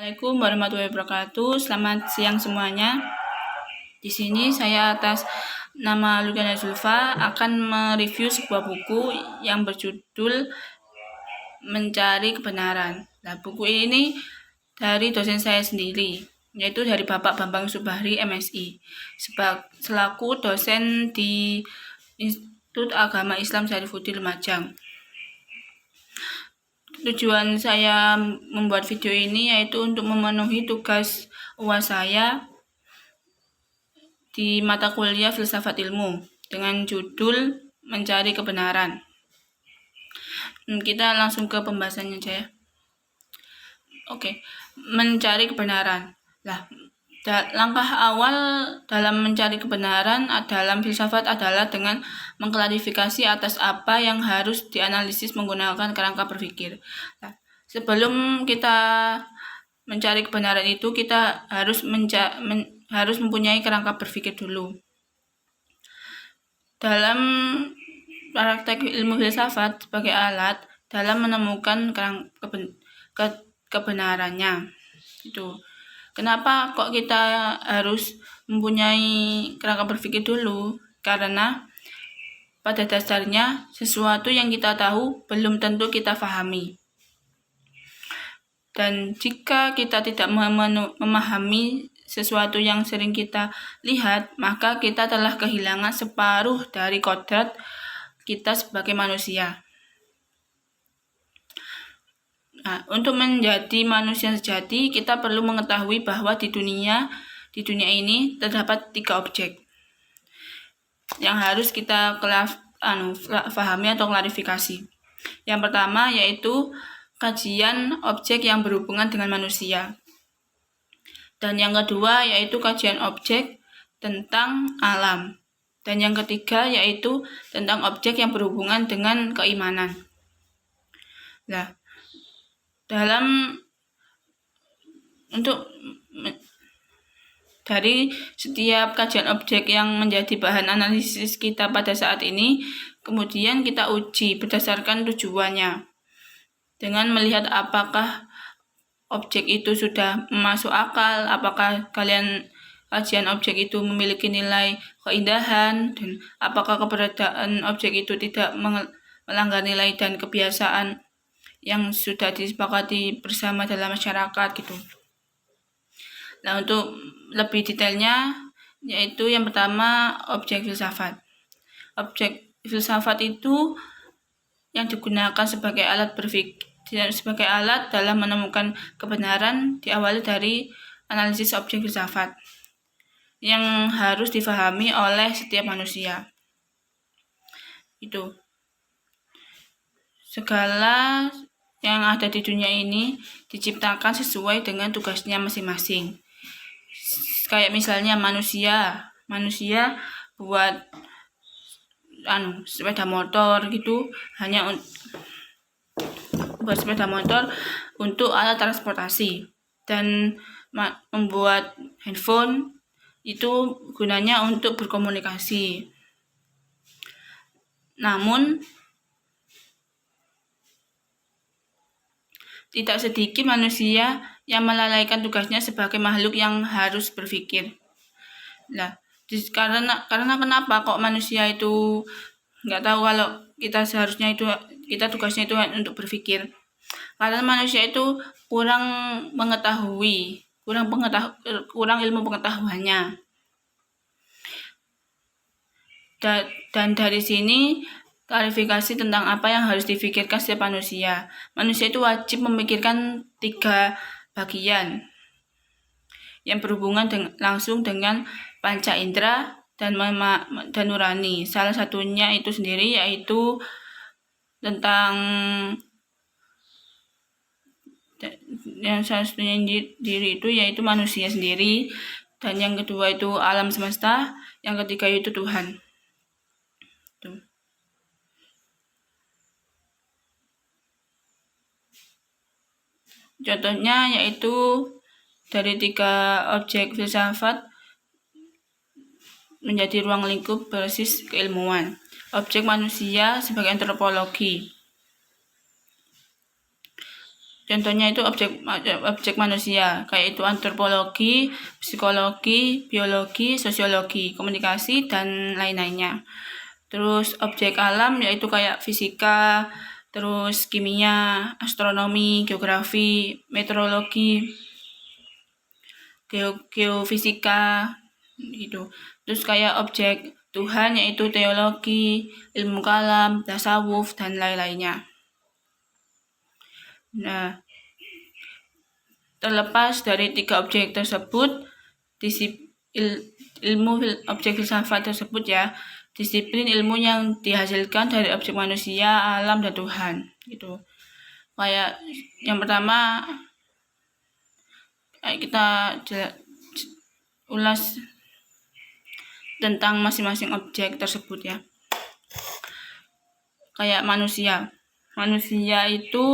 Assalamualaikum warahmatullahi wabarakatuh. Selamat siang semuanya. Di sini saya atas nama Lugana Zulfa akan mereview sebuah buku yang berjudul Mencari Kebenaran. Nah, buku ini dari dosen saya sendiri, yaitu dari Bapak Bambang Subahri MSI, selaku dosen di Institut Agama Islam Syarifuddin Lumajang. Tujuan saya membuat video ini yaitu untuk memenuhi tugas UAS saya di mata kuliah Filsafat Ilmu dengan judul Mencari Kebenaran. Kita langsung ke pembahasannya aja ya. Oke, mencari kebenaran. Langkah awal dalam mencari kebenaran dalam filsafat adalah dengan mengklarifikasi atas apa yang harus dianalisis menggunakan kerangka berpikir. Sebelum kita mencari kebenaran itu, kita harus mempunyai kerangka berpikir dulu. Dalam praktek ilmu filsafat sebagai alat dalam menemukan kebenarannya. Itu. Kenapa kok kita harus mempunyai kerangka berpikir dulu? Karena pada dasarnya sesuatu yang kita tahu belum tentu kita pahami. Dan jika kita tidak memahami sesuatu yang sering kita lihat, maka kita telah kehilangan separuh dari kodrat kita sebagai manusia. Nah, untuk menjadi manusia sejati, kita perlu mengetahui bahwa di dunia ini terdapat 3 objek yang harus kita pahami atau klarifikasi. Yang pertama yaitu kajian objek yang berhubungan dengan manusia. Dan yang kedua yaitu kajian objek tentang alam. Dan yang ketiga yaitu tentang objek yang berhubungan dengan keimanan. Nah, dari setiap kajian objek yang menjadi bahan analisis kita pada saat ini, kemudian kita uji berdasarkan tujuannya dengan melihat apakah objek itu sudah masuk akal, apakah kajian objek itu memiliki nilai keindahan, dan apakah keberadaan objek itu tidak melanggar nilai dan kebiasaan yang sudah disepakati bersama dalam masyarakat gitu. Nah, untuk lebih detailnya yaitu yang pertama objek filsafat. Objek filsafat itu yang digunakan sebagai alat dalam menemukan kebenaran diawali dari analisis objek filsafat yang harus difahami oleh setiap manusia. Itu. Segala yang ada di dunia ini diciptakan sesuai dengan tugasnya masing-masing. Kayak misalnya manusia buat sepeda motor gitu, hanya buat sepeda motor untuk alat transportasi, dan membuat handphone itu gunanya untuk berkomunikasi. Namun tidak sedikit manusia yang melalaikan tugasnya sebagai makhluk yang harus berpikir. Nah, karena kenapa kok manusia itu nggak tahu kalau kita tugasnya itu untuk berpikir? Karena manusia itu kurang ilmu pengetahuannya. Dan dari sini klarifikasi tentang apa yang harus dipikirkan setiap manusia. Manusia itu wajib memikirkan 3 bagian yang berhubungan langsung dengan panca indera dan nurani. Salah satunya itu sendiri yaitu tentang yang salah satunya diri itu yaitu manusia sendiri, dan yang kedua itu alam semesta, yang ketiga itu Tuhan. Contohnya yaitu dari 3 objek filsafat menjadi ruang lingkup berbasis keilmuan. Objek manusia sebagai antropologi. Contohnya itu objek manusia, kayak itu antropologi, psikologi, biologi, sosiologi, komunikasi, dan lain-lainnya. Terus objek alam yaitu kayak fisika, terus kimia, astronomi, geografi, meteorologi, geofisika gitu. Terus kayak objek Tuhan yaitu teologi, ilmu kalam, tasawuf, dan lain-lainnya. Nah, terlepas dari 3 objek tersebut, ilmu objek filsafat tersebut ya, disiplin ilmu yang dihasilkan dari objek manusia, alam, dan Tuhan gitu. Kayak yang pertama kita ulas tentang masing-masing objek tersebut ya. Kayak manusia itu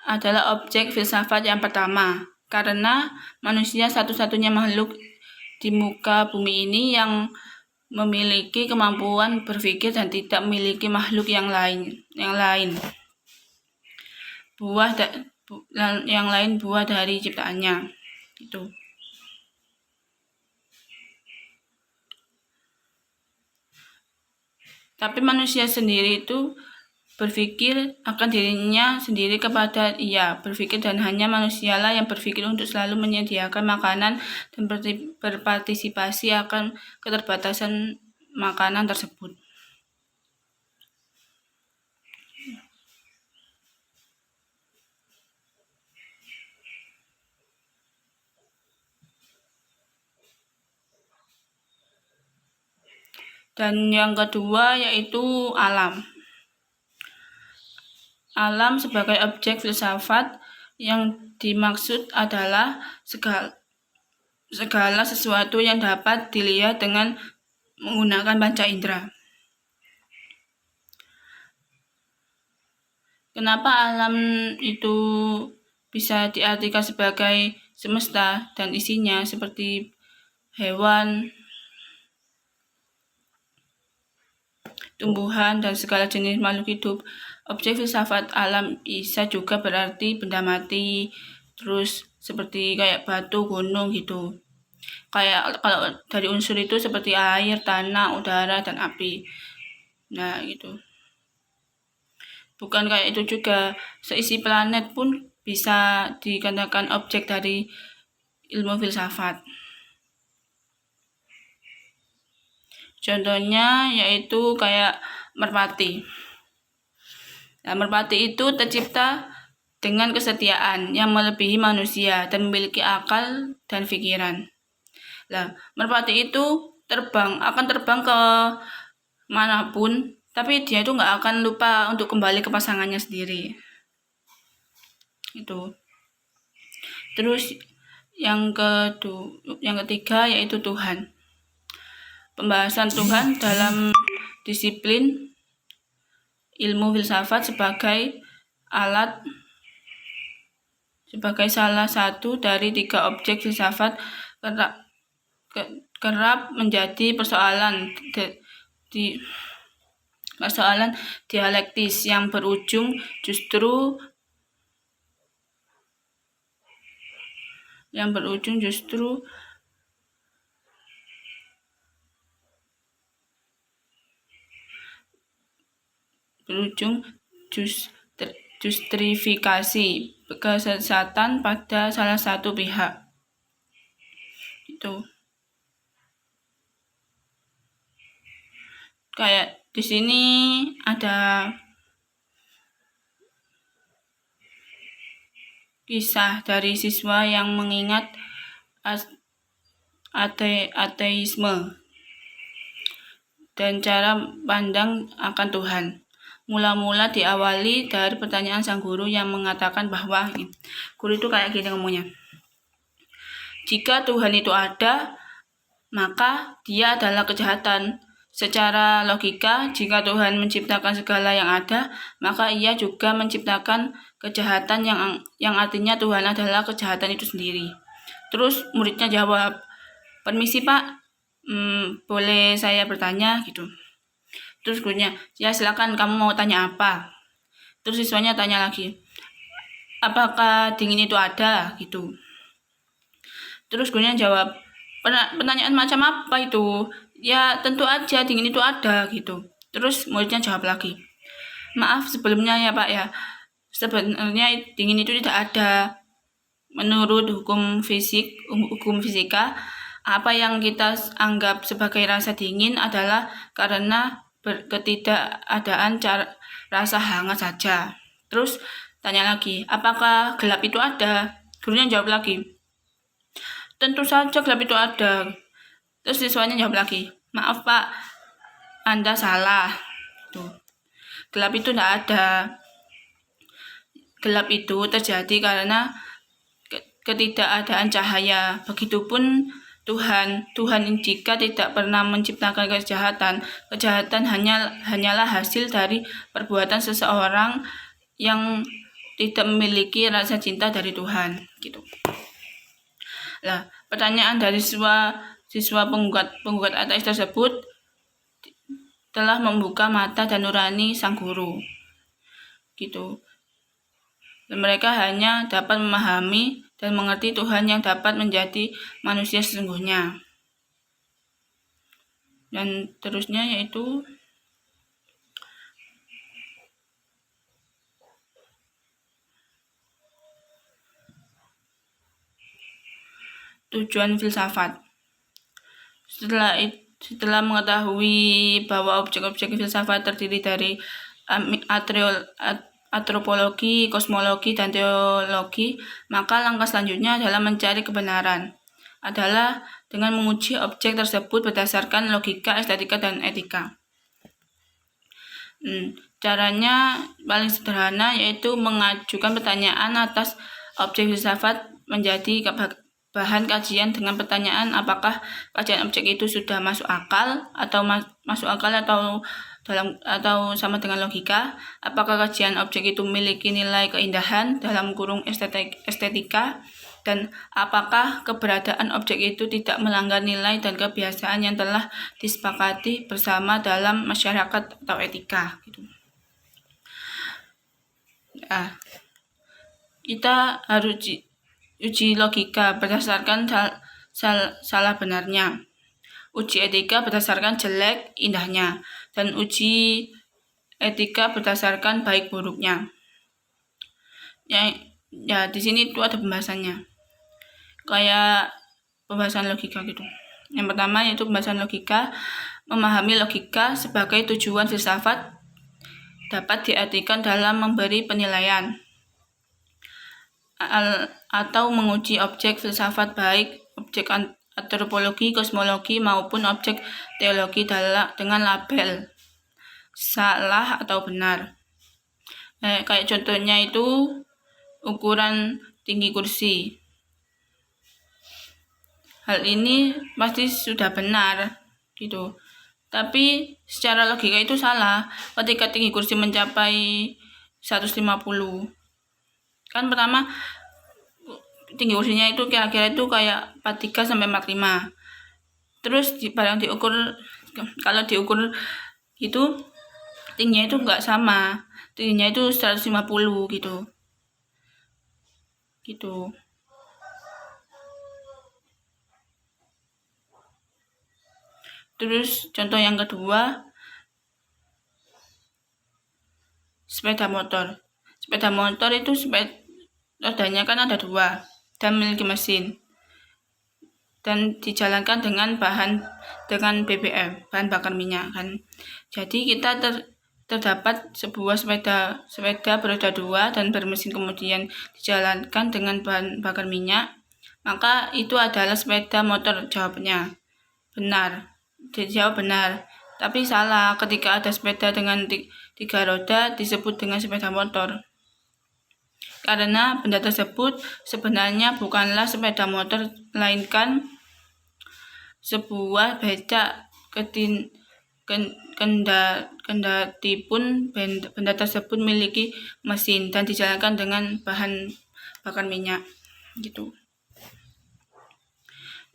adalah objek filsafat yang pertama, karena manusia satu-satunya makhluk di muka bumi ini yang memiliki kemampuan berpikir dan tidak memiliki makhluk yang lain. Yang lain buah dari ciptaannya. Itu. Tapi manusia sendiri itu berpikir akan dirinya sendiri kepada ia berpikir, dan hanya manusialah yang berpikir untuk selalu menyediakan makanan dan berpartisipasi akan keterbatasan makanan tersebut. Dan yang kedua yaitu alam. Alam sebagai objek filsafat yang dimaksud adalah segala sesuatu yang dapat dilihat dengan menggunakan panca indera. Kenapa alam itu bisa diartikan sebagai semesta dan isinya seperti hewan, tumbuhan, dan segala jenis makhluk hidup? Objek filsafat alam bisa juga berarti benda mati, terus seperti kayak batu, gunung gitu. Kayak kalau dari unsur itu seperti air, tanah, udara, dan api. Nah gitu. Bukan kayak itu juga, seisi planet pun bisa dikatakan objek dari ilmu filsafat. Contohnya yaitu kayak merpati. Nah, merpati itu tercipta dengan kesetiaan yang melebihi manusia dan memiliki akal dan pikiran. Nah, merpati itu akan terbang ke manapun, tapi dia itu nggak akan lupa untuk kembali ke pasangannya sendiri. Itu. Terus yang ketiga yaitu Tuhan. Pembahasan Tuhan dalam disiplin ilmu filsafat sebagai salah satu dari 3 objek filsafat kerap menjadi persoalan dialektis yang berujung justru justifikasi kesesatan pada salah satu pihak. Itu. Kayak di sini ada kisah dari siswa yang mengingat ateisme dan cara pandang akan Tuhan. Mula-mula diawali dari pertanyaan sang guru yang mengatakan bahwa guru itu kayak gini ngomongnya. Jika Tuhan itu ada, maka dia adalah kejahatan. Secara logika, jika Tuhan menciptakan segala yang ada, maka ia juga menciptakan kejahatan yang artinya Tuhan adalah kejahatan itu sendiri. Terus muridnya jawab, "Permisi Pak, boleh saya bertanya?" gitu. Terus gurunya, "Ya silakan, kamu mau tanya apa?" Terus siswanya tanya lagi, apakah dingin itu ada gitu. Terus gurunya jawab, pertanyaan macam apa itu? Ya tentu aja dingin itu ada gitu. Terus muridnya jawab lagi, maaf sebelumnya ya Pak ya, sebenarnya dingin itu tidak ada. Menurut hukum fisika, apa yang kita anggap sebagai rasa dingin adalah karena ketidakadaan rasa hangat saja. Terus tanya lagi, apakah gelap itu ada? Gurunya jawab lagi, tentu saja gelap itu ada. Terus siswanya jawab lagi, maaf Pak, Anda salah. Tuh. Gelap itu tidak ada. Gelap itu terjadi karena ketidakadaan cahaya. Begitupun Tuhan jika tidak pernah menciptakan kejahatan hanyalah hasil dari perbuatan seseorang yang tidak memiliki rasa cinta dari Tuhan gitu. Nah, pertanyaan dari siswa penggugat ateis tersebut telah membuka mata dan nurani sang guru gitu. Dan mereka hanya dapat memahami dan mengerti Tuhan yang dapat menjadi manusia sesungguhnya. Dan terusnya yaitu tujuan filsafat. Setelah mengetahui bahwa objek-objek filsafat terdiri dari antropologi, kosmologi, dan teologi, maka langkah selanjutnya adalah mencari kebenaran. Adalah dengan menguji objek tersebut berdasarkan logika, estetika, dan etika. Caranya paling sederhana yaitu mengajukan pertanyaan atas objek filsafat menjadi bahan kajian dengan pertanyaan apakah kajian objek itu sudah masuk akal atau sama dengan logika, apakah kajian objek itu memiliki nilai keindahan dalam kurung estetika, dan apakah keberadaan objek itu tidak melanggar nilai dan kebiasaan yang telah disepakati bersama dalam masyarakat atau etika gitu. Kita harus uji logika berdasarkan salah benarnya, uji etika berdasarkan jelek indahnya, dan uji etika berdasarkan baik buruknya. Ya di sini itu ada pembahasannya, kayak pembahasan logika gitu. Yang pertama yaitu pembahasan logika. Memahami logika sebagai tujuan filsafat dapat diartikan dalam memberi penilaian atau menguji objek filsafat, baik objek antropologi, kosmologi maupun objek teologi dengan label salah atau benar. Kayak contohnya itu ukuran tinggi kursi. Hal ini pasti sudah benar gitu. Tapi secara logika itu salah ketika tinggi kursi mencapai 150. Kan pertama tinggi kursinya itu kira-kira itu kayak 43 sampai 45. Terus kalau diukur itu tingginya itu enggak sama. Tingginya itu 150 gitu. Terus contoh yang kedua, sepeda motor. Sepeda motor itu rodanya kan ada 2 dan memiliki mesin dan dijalankan dengan BBM, bahan bakar minyak kan. Jadi kita terdapat sebuah sepeda beroda 2 dan bermesin kemudian dijalankan dengan bahan bakar minyak, maka itu adalah sepeda motor. Jawabnya benar. Dijawab benar, tapi salah ketika ada sepeda dengan 3 roda disebut dengan sepeda motor, karena benda tersebut sebenarnya bukanlah sepeda motor melainkan sebuah becak. Kendatipun benda tersebut memiliki mesin dan dijalankan dengan bahan bakar minyak gitu.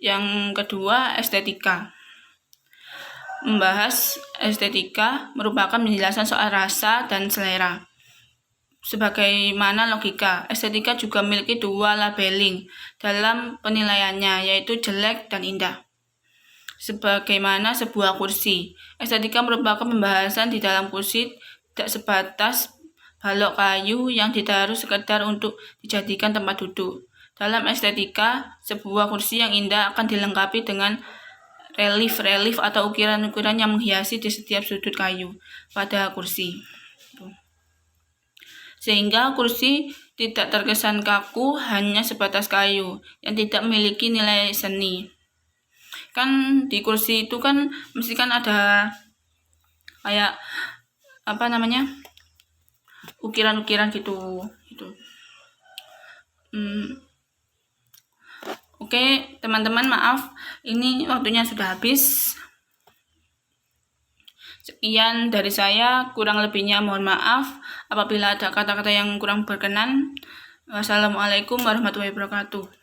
Yang kedua, estetika. Membahas estetika merupakan penjelasan soal rasa dan selera. sebagaimana logika. Estetika juga memiliki dua labeling dalam penilaiannya, yaitu jelek dan indah. Sebagaimana sebuah kursi. Estetika merupakan pembahasan di dalam kursi, tidak sebatas balok kayu yang ditaruh sekedar untuk dijadikan tempat duduk. Dalam estetika, sebuah kursi yang indah akan dilengkapi dengan relief atau ukiran-ukiran yang menghiasi di setiap sudut kayu pada kursi. Sehingga kursi tidak terkesan kaku, hanya sebatas kayu yang tidak memiliki nilai seni. Kan di kursi itu kan mesti kan ada kayak ukiran-ukiran gitu. Oke, teman-teman, maaf ini waktunya sudah habis. Sekian dari saya, kurang lebihnya mohon maaf apabila ada kata-kata yang kurang berkenan. Wassalamualaikum warahmatullahi wabarakatuh.